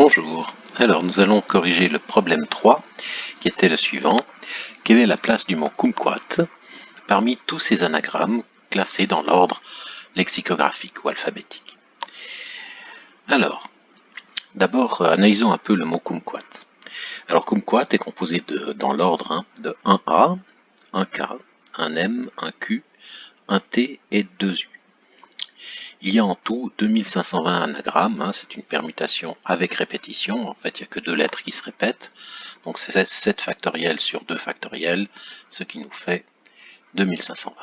Bonjour, alors nous allons corriger le problème 3 qui était le suivant. Quelle est la place du mot kumquat parmi tous ces anagrammes classés dans l'ordre lexicographique ou alphabétique? Alors, d'abord analysons un peu le mot kumquat. Alors kumquat est composé dans l'ordre de 1A, 1K, 1M, 1Q, 1T et 2U. Il y a en tout 2520 anagrammes, c'est une permutation avec répétition, en fait il n'y a que deux lettres qui se répètent, donc c'est 7 factoriels sur 2 factoriels, ce qui nous fait 2520.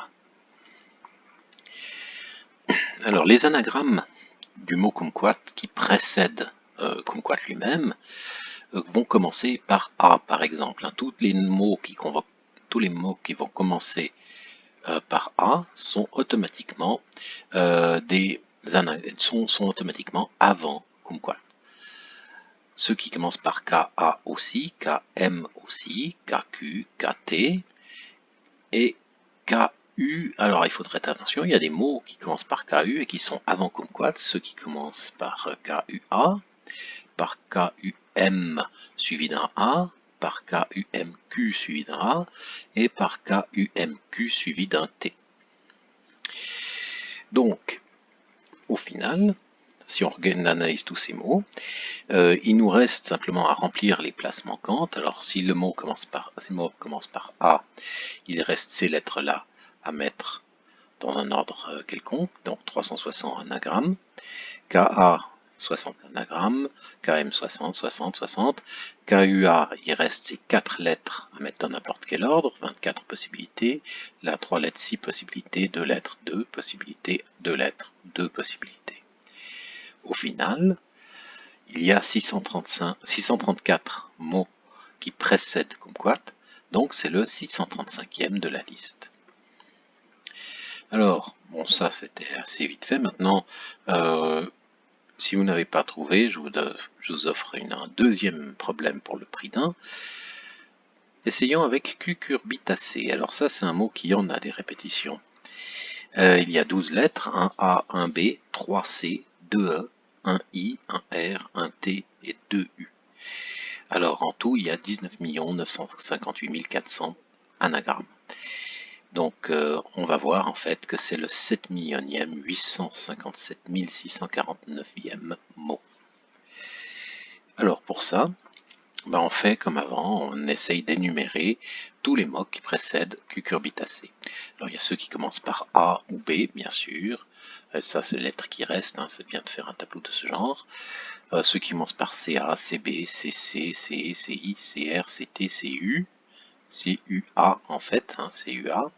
Alors les anagrammes du mot kumquat qui précèdent kumquat lui-même vont commencer par A par exemple. Tous les mots qui vont commencer par A sont automatiquement sont automatiquement avant kumquat. Ceux qui commencent par KA aussi, KM aussi, KQ, KT et KU. Alors il faudrait être attention, il y a des mots qui commencent par KU et qui sont avant kumquat, ceux qui commencent par KUA, par KUM suivi d'un A, par KUMQ suivi d'un A et par KUMQ suivi d'un T. Donc, au final, si on analyse tous ces mots, il nous reste simplement à remplir les places manquantes. Alors, si le mot commence par A, il reste ces lettres-là à mettre dans un ordre quelconque, donc 360 anagrammes, KA 60 anagrammes, KM 60, 60, 60, KUA, il reste ces 4 lettres à mettre dans n'importe quel ordre, 24 possibilités, là 3 lettres, 6 possibilités, 2 lettres, 2 possibilités, 2 lettres, 2 possibilités. Au final, il y a 634 mots qui précèdent kumquat, donc c'est le 635e de la liste. Alors, bon ça c'était assez vite fait, maintenant si vous n'avez pas trouvé, je vous offre un deuxième problème pour le prix d'un. Essayons avec cucurbitacé. Alors ça, c'est un mot qui en a des répétitions. Il y a 12 lettres, un A, un B, 3 C, 2 E, un I, un R, un T et 2 U. Alors en tout, il y a 19 958 400 anagrammes. Donc on va voir en fait que c'est le 7 millionième 857 649e mot. Alors pour ça, on fait comme avant, on essaye d'énumérer tous les mots qui précèdent cucurbitacé. Alors il y a ceux qui commencent par A ou B, bien sûr. Ça c'est les lettres qui restent, c'est bien de faire un tableau de ce genre. Ceux qui commencent par CA, CB, CC, CE, CI, CR, CT, CU, CUA en fait, CUA,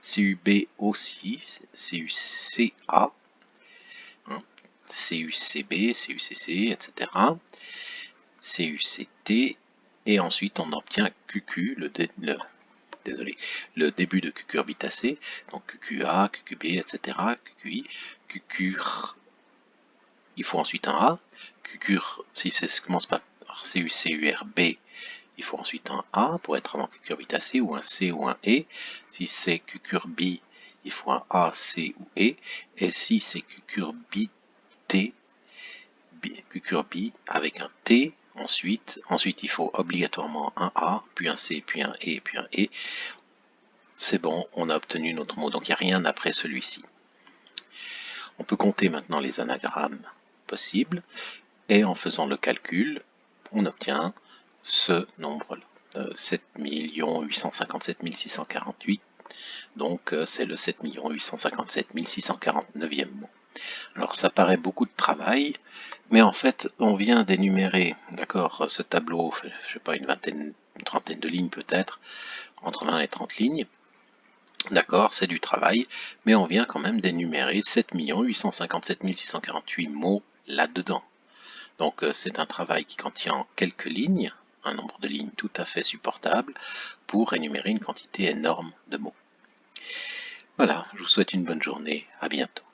CUB aussi, CUCA, CUCB, CUCC, etc. CUCT, et ensuite on obtient QQ, le début de cucurbitacé, donc QQA, QQB, etc., QQI, QQR, il faut ensuite un A, QQR, si ça commence par CUCURB, il faut ensuite un A pour être avant cucurbitacé, ou un C ou un E, si c'est QQRB, il faut un A, C ou E, et si c'est cucurbité, cucurbi avec un T, ensuite il faut obligatoirement un A, puis un C, puis un E, puis un E. C'est bon, on a obtenu notre mot, donc il n'y a rien après celui-ci. On peut compter maintenant les anagrammes possibles, et en faisant le calcul, on obtient ce nombre-là, 7 857 648, donc c'est le 7 857 649e mot. Alors ça paraît beaucoup de travail, mais en fait on vient d'énumérer, d'accord, ce tableau, je sais pas, une trentaine de lignes peut-être, entre 20 et 30 lignes, d'accord, c'est du travail, mais on vient quand même d'énumérer 7 857 648 mots là-dedans. Donc c'est un travail qui contient quelques lignes, un nombre de lignes tout à fait supportable, pour énumérer une quantité énorme de mots. Voilà, je vous souhaite une bonne journée, à bientôt.